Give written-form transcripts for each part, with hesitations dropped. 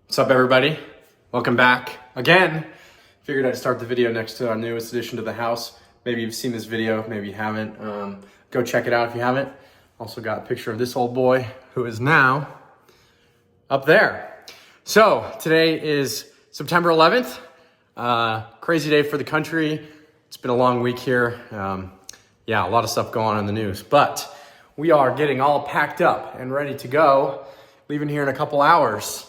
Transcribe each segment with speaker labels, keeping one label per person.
Speaker 1: What's up, everybody? Welcome back again. Figured I'd start the video next to our newest addition to the house. Maybe you've seen this video, maybe you haven't. Go check it out if you haven't. Also got a picture of this old boy who is now up there. So today is September 11th. Crazy day for the country. It's been a long week here. Yeah, a lot of stuff going on in the news, but we are getting all packed up and ready to go, leaving here in a couple hours.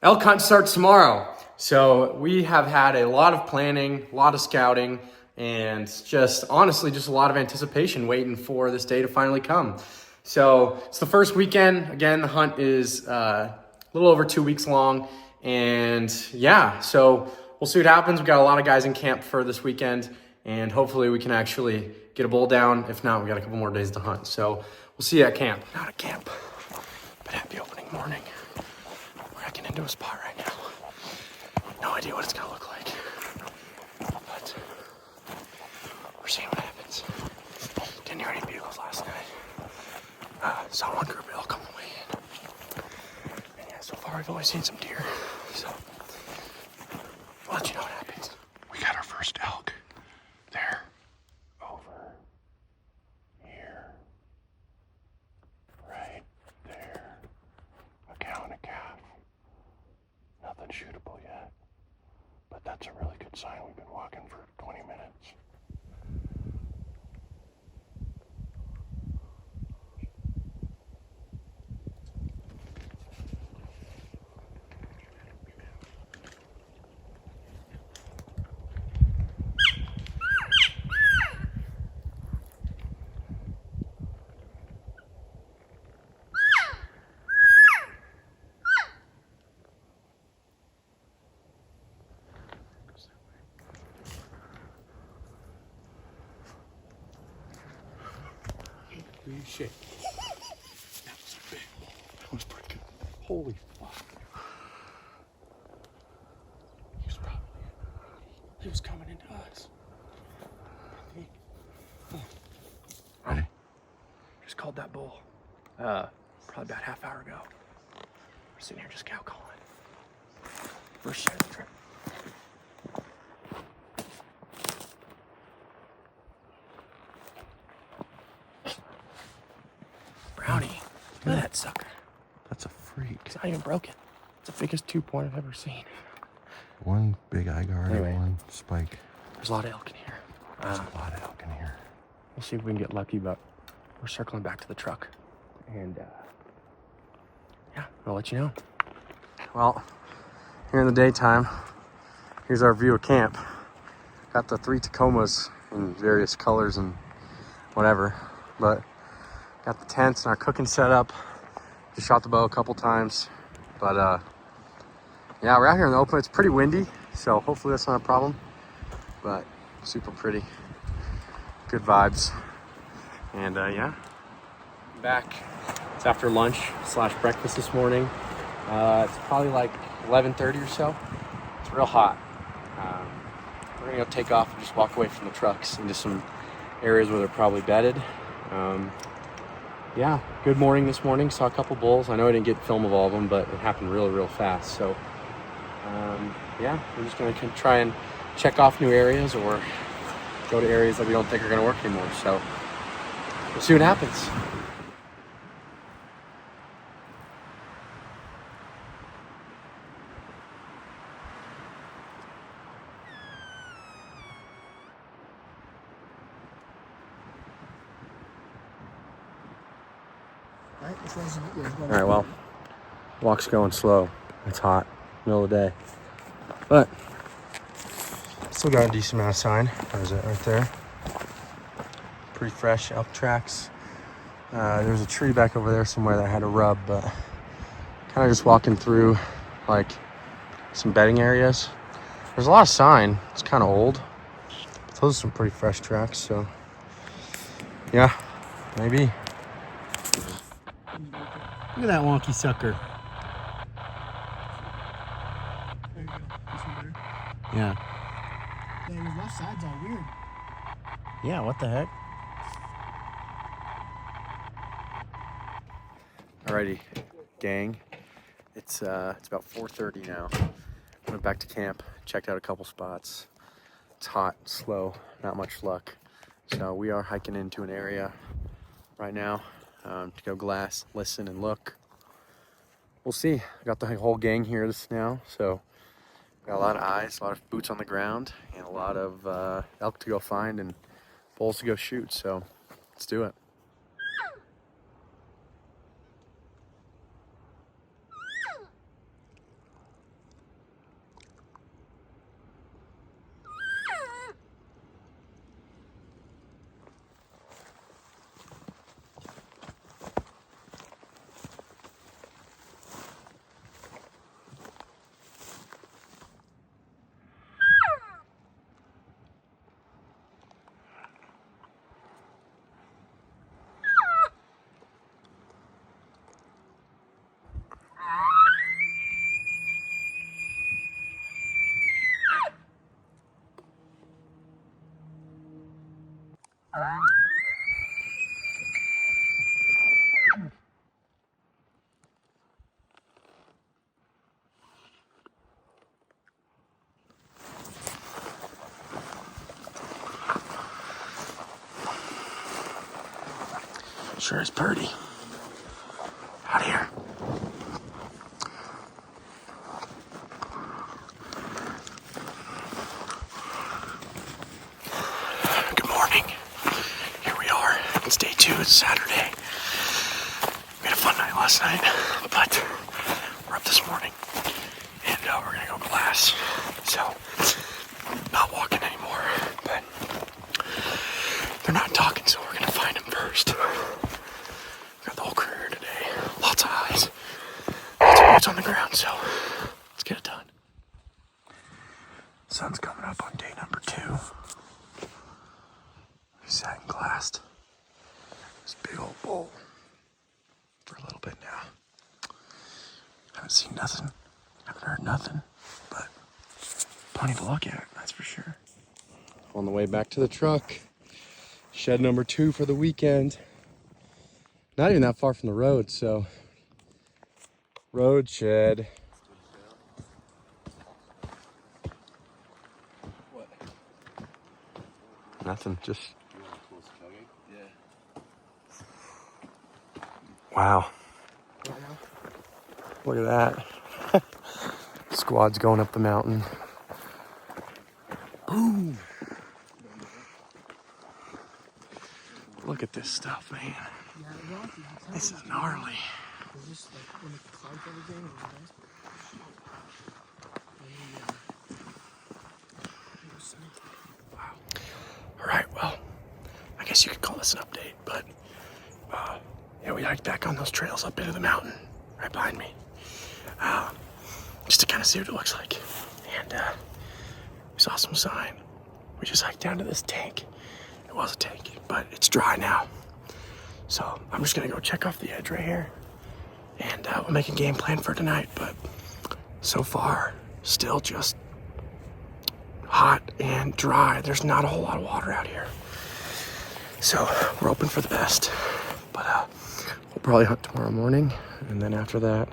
Speaker 1: Elk hunt starts tomorrow. So we have had a lot of planning, a lot of scouting, and just honestly, just a lot of anticipation waiting for this day to finally come. So it's the first weekend. Again, the hunt is a little over 2 weeks long. And yeah, so we'll see what happens. We've got a lot of guys in camp for this weekend, and hopefully we can actually get a bull down. If not, we got a couple more days to hunt. So we'll see you at camp. Not at camp, but at the opening morning. We're hacking into a spot right now. No idea what it's gonna look like, but we're seeing what happens. Didn't hear any bugles last night. Saw one group of elk on the way in. And yeah, so far we've only seen some deer. So we'll let you know what happens. We got our first elk there. Over here. Right there. A cow and a calf. Nothing shootable yet. But that's a really good sign. We've been walking for 20 minutes. Holy shit. That was big. That was pretty good. Holy fuck. He was coming into us. Ready? Just called that bull. Probably about half hour ago. We're sitting here just cow calling. First shot of the trip. Brownie, look at that sucker.
Speaker 2: That's a freak.
Speaker 1: It's not even broken. It's the biggest 2-point I've ever seen.
Speaker 2: One big eye guard
Speaker 1: Anyway.
Speaker 2: and one spike.
Speaker 1: There's a lot of elk in here.
Speaker 2: There's a lot of elk in here.
Speaker 1: We'll see if we can get lucky, but we're circling back to the truck. And yeah, I'll let you know. Well, here in the daytime, here's our view of camp. Got the 3 Tacomas in various colors and whatever, but got the tents and our cooking set up. Just shot the bow a couple times, but yeah, we're out here in the open. It's pretty windy, so hopefully that's not a problem, but super pretty. Good vibes. And yeah, back. It's after lunch / breakfast this morning. It's probably like 11:30 or so. It's real hot. We're gonna go take off and just walk away from the trucks into some areas where they're probably bedded. Yeah, good morning this morning. Saw a couple bulls. I know I didn't get film of all of them, but it happened real fast. So yeah, we're just gonna try and check off new areas or go to areas that we don't think are gonna work anymore. So we'll see what happens. All right, well, walk's going slow. It's hot, middle of the day, but still got a decent amount of sign. There's it right there. Pretty fresh elk tracks. There's a tree back over there somewhere that had a rub, but kind of just walking through like some bedding areas. There's a lot of sign. It's kind of old, but those are some pretty fresh tracks. So yeah, maybe. Look at that wonky sucker.
Speaker 3: There you go. This one there.
Speaker 1: Yeah.
Speaker 3: Yeah, his left side's all weird.
Speaker 1: Yeah, what the heck? Alrighty, gang. It's about 4:30 now. Went back to camp, checked out a couple spots. It's hot, slow, not much luck. So we are hiking into an area right now to go glass, listen, and look. We'll see. I got the whole gang here now, so got a lot of eyes, a lot of boots on the ground, and a lot of elk to go find and bulls to go shoot. So let's do it. Sure is pretty. Out here. Good morning. Here we are. It's day 2. It's Saturday. We had a fun night last night, but we're up this morning and we're gonna go glass. So, not walking anymore, but they're not talking, so we're gonna find them first. Got the whole crew here today. Lots of eyes. Lots of boots on the ground, so let's get it done. Sun's coming up on day number 2. We sat and glassed this big old bull for a little bit now. Haven't seen nothing. Haven't heard nothing, but plenty to look at, that's for sure. On the way back to the truck. Shed number 2 for the weekend. Not even that far from the road, so road shed. What? Nothing, just. Wow. Look at that. Squad's going up the mountain. Boom. Look at this stuff, man. This is gnarly. Wow. All right, well, I guess you could call this an update, but yeah, we hiked back on those trails up into the mountain right behind me, just to kind of see what it looks like. And we saw some sign. We just hiked down to this tank. It was a tank, but it's dry now. So I'm just gonna go check off the edge right here, and we'll make a game plan for tonight. But so far, still just hot and dry. There's not a whole lot of water out here. So we're hoping for the best, but we'll probably hunt tomorrow morning, and then after that,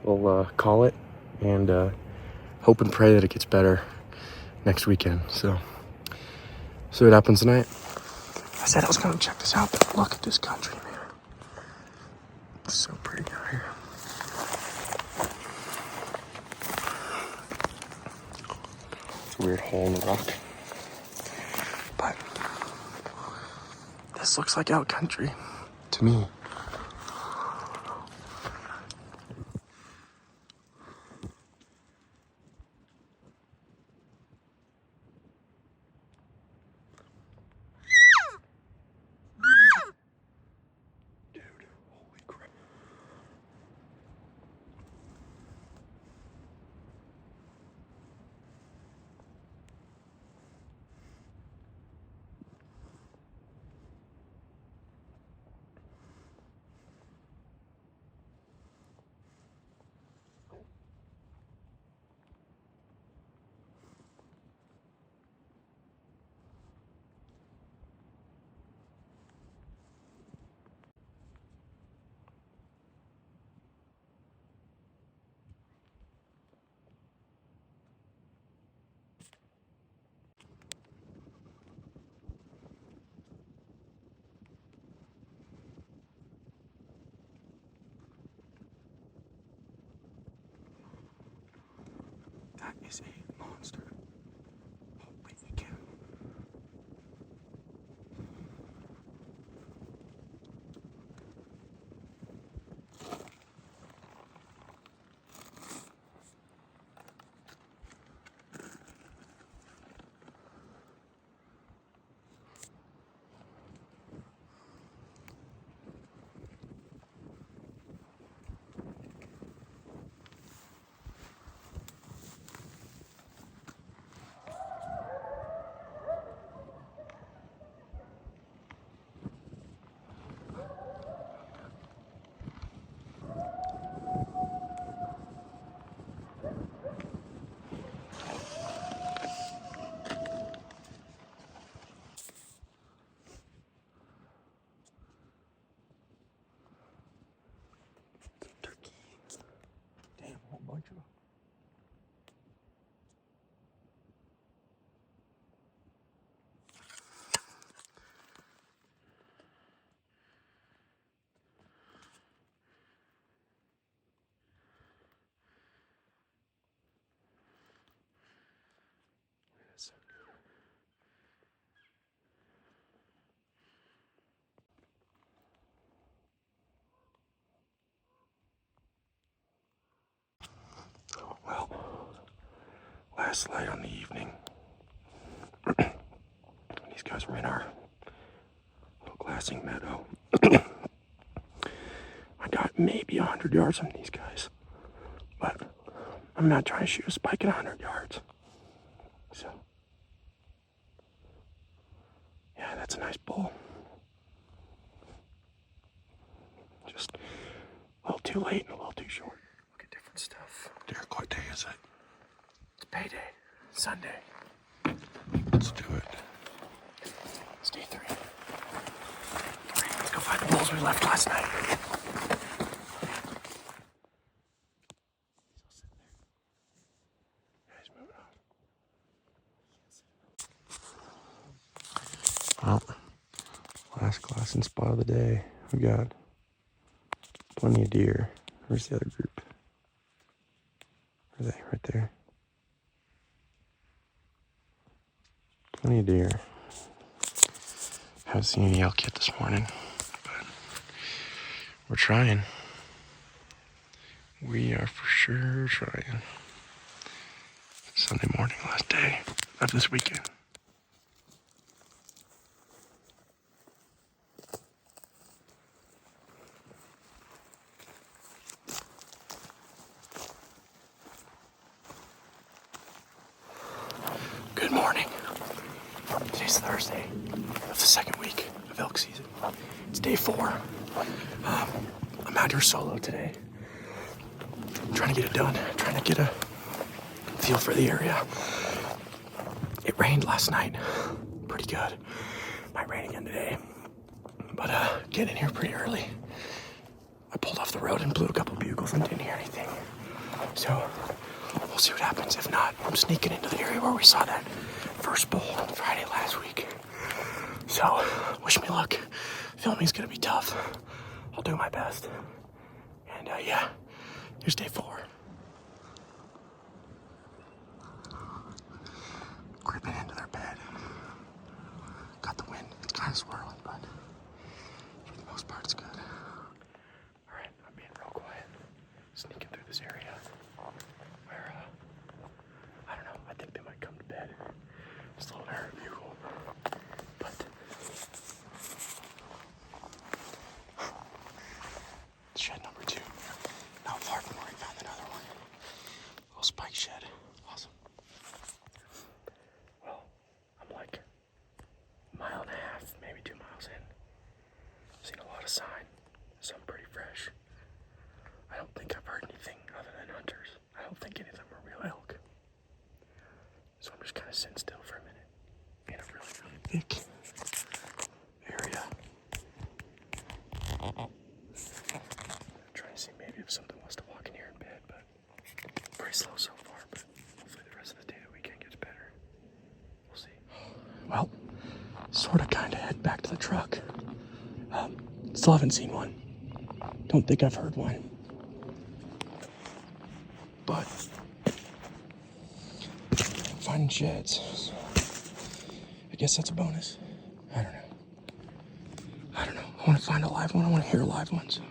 Speaker 1: we'll call it and hope and pray that it gets better next weekend. So see what happens tonight. I said I was gonna check this out, but look at this country, man. It's so pretty out here. It's a weird hole in the rock. But this looks like out country to me.
Speaker 2: That is a monster. Holy cow. Turkey. Damn, a whole bunch of them. That's so good. Well, last light on the evening, these guys were in our little glassing meadow. I got maybe 100 yards from these guys, but I'm not trying to shoot a spike at 100 yards. So, yeah, that's a nice bull. Just a little too late and a little too short. Look at different stuff. Derek, what day is it?
Speaker 1: It's payday. Sunday.
Speaker 2: Let's do it.
Speaker 1: It's day 3. Let's go find the bulls we left last night.
Speaker 2: Guys, moving on. Well, last glassing spot of the day. We got plenty of deer. Where's the other group? Where are they? Right there. Plenty of deer. Haven't seen any elk yet this morning, but we're trying. We are for sure trying. Sunday morning, last day of this weekend.
Speaker 1: Good morning. Today's Thursday of the second week of elk season. It's day 4. I'm out here solo today. Trying to get it done. Trying to get a feel for the area. It rained last night. Pretty good. Might rain again today. But getting in here pretty early. I pulled off the road and blew a couple bugles and didn't hear anything. So we'll see what happens. If not, I'm sneaking into the area where we saw that first bull on Friday last week. So wish me luck. Filming's gonna be tough. I'll do my best. And yeah, here's day 4.
Speaker 2: Creeping into their bed. Got the wind. It's kind of swirling, but for the most part, it's good.
Speaker 1: All right, I'm being real quiet. Sneaking through this area where, I don't know, I think they might come to bed. Just a little air bugle. But shed number 2. Not far from where we found another one. Little spike shed. Awesome. Well, I'm like a mile and a half, maybe 2 miles in. Seen a lot of sign. Some pretty fresh. I don't think I've heard anything other than hunters. I don't think any of them are real elk. So I'm just kind of sitting still for a minute. In a really, really thick area. Trying to see maybe if something wants to walk in here in bed, but pretty slow so far, but hopefully the rest of the day, the weekend gets better. We'll see. Well, sort of kind of head back to the truck. Still haven't seen one. Don't think I've heard one. But
Speaker 2: finding sheds. So I guess that's a bonus. I don't know. I want to find a live one. I want to hear a live one. So.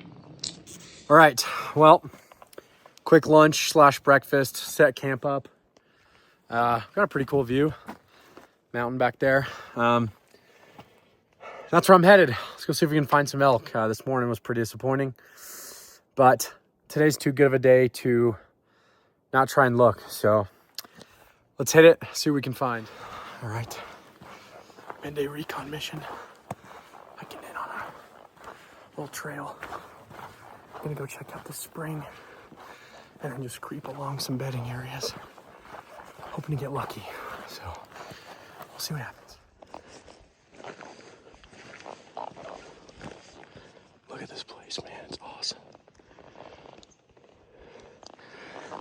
Speaker 1: All right, well, quick lunch / breakfast, set camp up. Got a pretty cool view, mountain back there. That's where I'm headed. Let's go see if we can find some elk. This morning was pretty disappointing, but today's too good of a day to not try and look. So let's hit it, see what we can find. All right, midday recon mission. Hiking in on a little trail. I'm gonna go check out the spring and then just creep along some bedding areas. Hoping to get lucky. So we'll see what happens.
Speaker 2: Look at this place, man. It's awesome.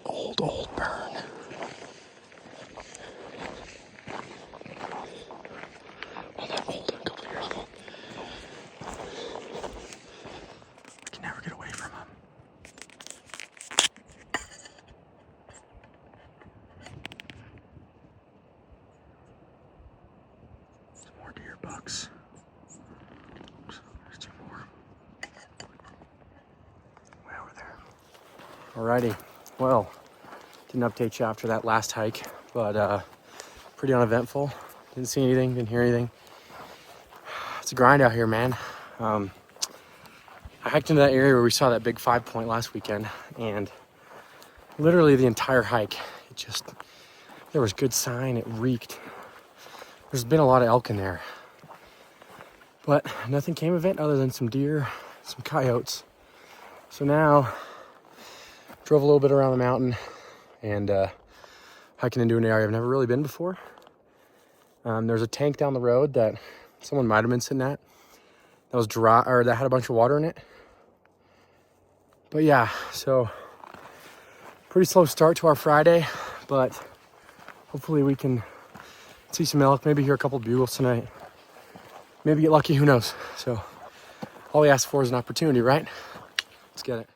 Speaker 2: Old burn. Well, not old, a couple of years old. We can never get away from them. Some more deer bucks. Oops, there's 2 more. Way over there.
Speaker 1: Alrighty, well, didn't update you after that last hike, but pretty uneventful. Didn't see anything, didn't hear anything. It's a grind out here, man. I hiked into that area where we saw that big 5-point last weekend, and literally the entire hike, there was good sign, it reeked. There's been a lot of elk in there, but nothing came of it other than some deer, some coyotes. So now, drove a little bit around the mountain and hiking into an area I've never really been before. There's a tank down the road that someone might have been sitting at that was dry, or that had a bunch of water in it. But yeah, so pretty slow start to our Friday, but hopefully we can see some elk, maybe hear a couple bugles tonight. Maybe get lucky, who knows? So all we ask for is an opportunity, right? Let's get it.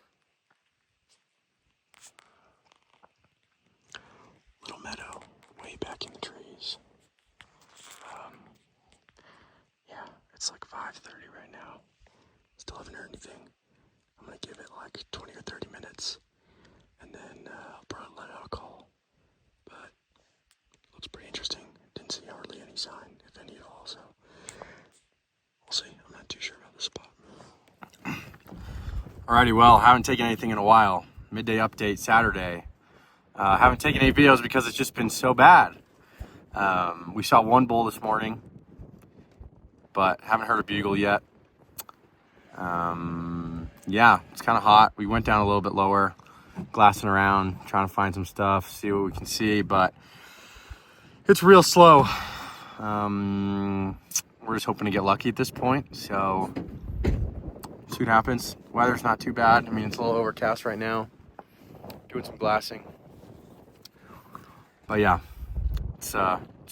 Speaker 2: Little meadow, way back in the trees. Yeah, it's like 5:30 right now. Still haven't heard anything. I'm gonna give it like 20 or 30 minutes, and then I'll probably let out a call. But looks pretty interesting. Didn't see hardly any sign, if any at all. So we'll see. I'm not too sure about this spot.
Speaker 1: Alrighty, well, haven't taken anything in a while. Midday update Saturday. Haven't taken any videos because it's just been so bad. We saw one bull this morning, but haven't heard a bugle yet. Yeah, it's kind of hot. We went down a little bit lower, glassing around, trying to find some stuff, see what we can see, but it's real slow. We're just hoping to get lucky at this point, so see what happens. Weather's not too bad. I mean, it's a little overcast right now. Doing some glassing. But yeah, it's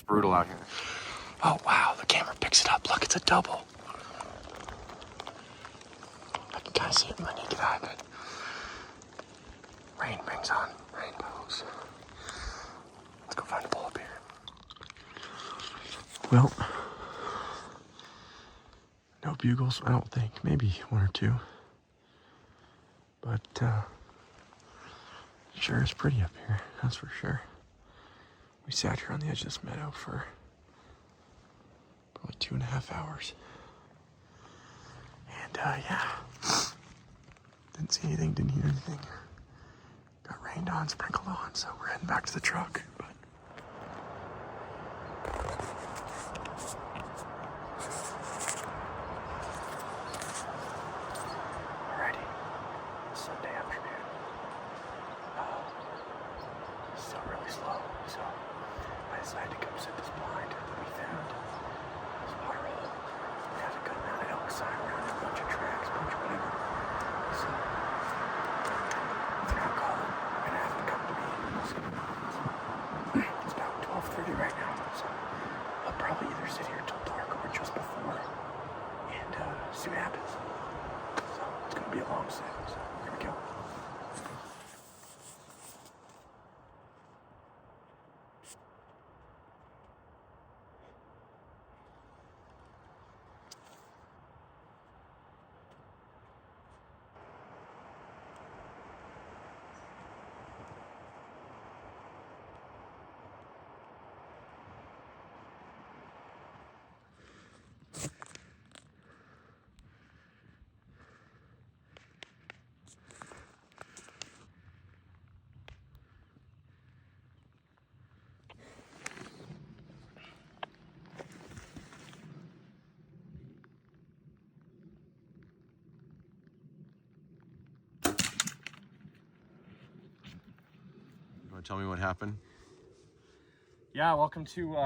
Speaker 1: brutal out here.
Speaker 2: Oh wow, the camera picks it up. Look, it's a double. I can kind of see it in my naked eye, but rain brings on rainbows. Let's go find a bull up here. Well, no bugles, I don't think. Maybe 1 or 2. But sure is pretty up here, that's for sure. We sat here on the edge of this meadow for probably 2.5 hours. And yeah, didn't see anything, didn't hear anything. Got rained on, sprinkled on, so we're heading back to the truck. But alrighty, Sunday afternoon. Still really slow, so I decided to come set this blind that we found. This water hole. It has a good amount of elk sign around it, a bunch of tracks, bunch of whatever. So if they're not calling, I'm gonna have them come to me. So, it's about 12:30 right now, so I'll probably either sit here till dark or just before and see what happens. So it's gonna be a long set, so here we go. to tell me what happened?
Speaker 1: Yeah, welcome to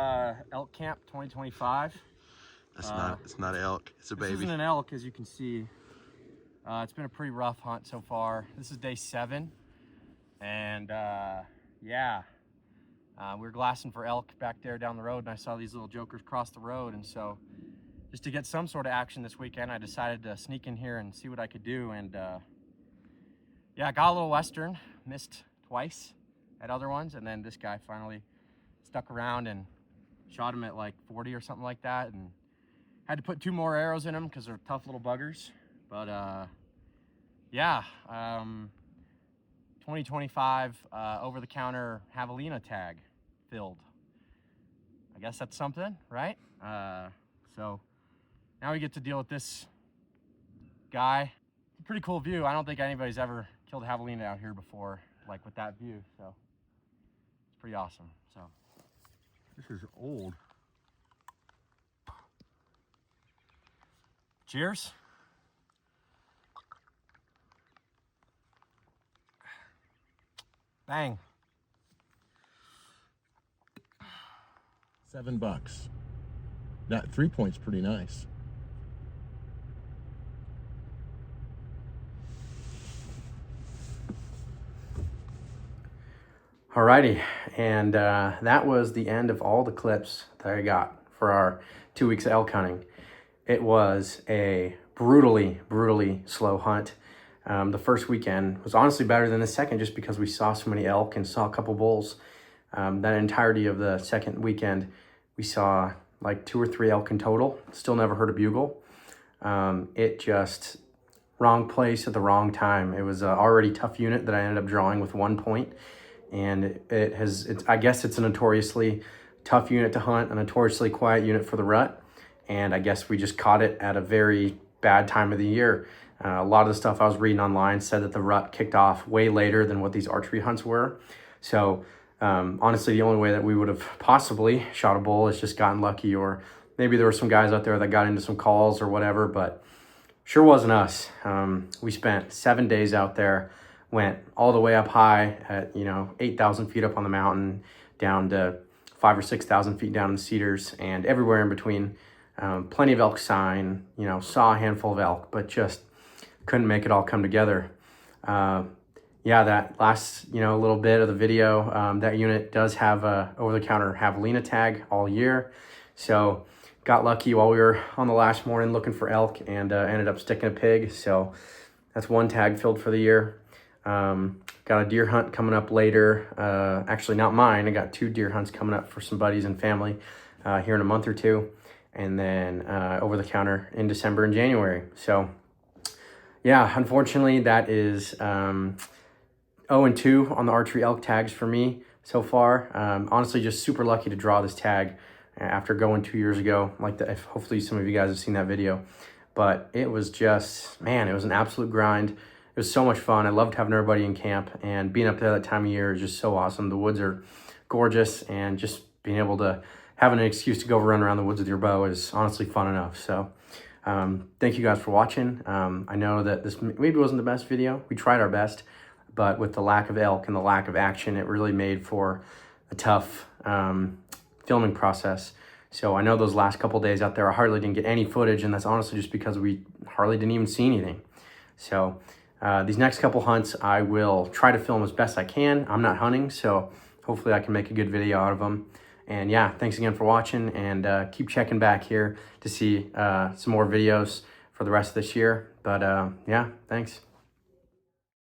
Speaker 1: Elk Camp 2025.
Speaker 2: It's not elk, it's a baby.
Speaker 1: This isn't an elk, as you can see. It's been a pretty rough hunt so far. This is day 7, and yeah, we were glassing for elk back there down the road, and I saw these little jokers cross the road, and so just to get some sort of action this weekend, I decided to sneak in here and see what I could do. And yeah, got a little western, missed twice at other ones, and then this guy finally stuck around and shot him at like 40 or something like that, and had to put 2 more arrows in him because they're tough little buggers. But yeah, 2025 over-the-counter javelina tag filled. I guess that's something, right? So now we get to deal with this guy. Pretty cool view. I don't think anybody's ever killed javelina out here before, like with that view. So it's pretty awesome. So this is old. Cheers. Bang.
Speaker 3: $7. That 3 point's pretty nice.
Speaker 1: Alrighty, and that was the end of all the clips that I got for our 2 weeks of elk hunting. It was a brutally slow hunt. The first weekend was honestly better than the second just because we saw so many elk and saw a couple bulls. That entirety of the second weekend, we saw like 2 or 3 elk in total. Still never heard a bugle. It just, wrong place at the wrong time. It was an already tough unit that I ended up drawing with 1 point. And I guess it's a notoriously tough unit to hunt, a notoriously quiet unit for the rut. And I guess we just caught it at a very bad time of the year. A lot of the stuff I was reading online said that the rut kicked off way later than what these archery hunts were. So honestly, the only way that we would have possibly shot a bull is just gotten lucky, or maybe there were some guys out there that got into some calls or whatever, but sure wasn't us. We spent 7 days out there, went all the way up high at 8,000 feet up on the mountain, down to 5,000 or 6,000 feet down in the cedars, and everywhere in between. Plenty of elk sign, saw a handful of elk, but just couldn't make it all come together. Yeah, that last little bit of the video, that unit does have a over-the-counter javelina tag all year, so got lucky while we were on the last morning looking for elk, and ended up sticking a pig. So that's 1 tag filled for the year. Got a deer hunt coming up later. Actually, not mine. I got 2 deer hunts coming up for some buddies and family here in a month or 2. And then over the counter in December and January. So yeah, unfortunately that is 0-2 on the archery elk tags for me so far. Honestly, just super lucky to draw this tag after going 2 years ago. Hopefully some of you guys have seen that video. But it was just, man, it was an absolute grind. It was so much fun. I loved having everybody in camp, and being up there that time of year is just so awesome. The woods are gorgeous, and just being able to having an excuse to go run around the woods with your bow is honestly fun enough. So thank you guys for watching. I know that this maybe wasn't the best video. We tried our best, but with the lack of elk and the lack of action, it really made for a tough filming process. So I know those last couple days out there, I hardly didn't get any footage, and that's honestly just because we hardly didn't even see anything. So these next couple hunts, I will try to film as best I can. I'm not hunting, so hopefully I can make a good video out of them. And yeah, thanks again for watching, and keep checking back here to see some more videos for the rest of this year. But yeah, thanks.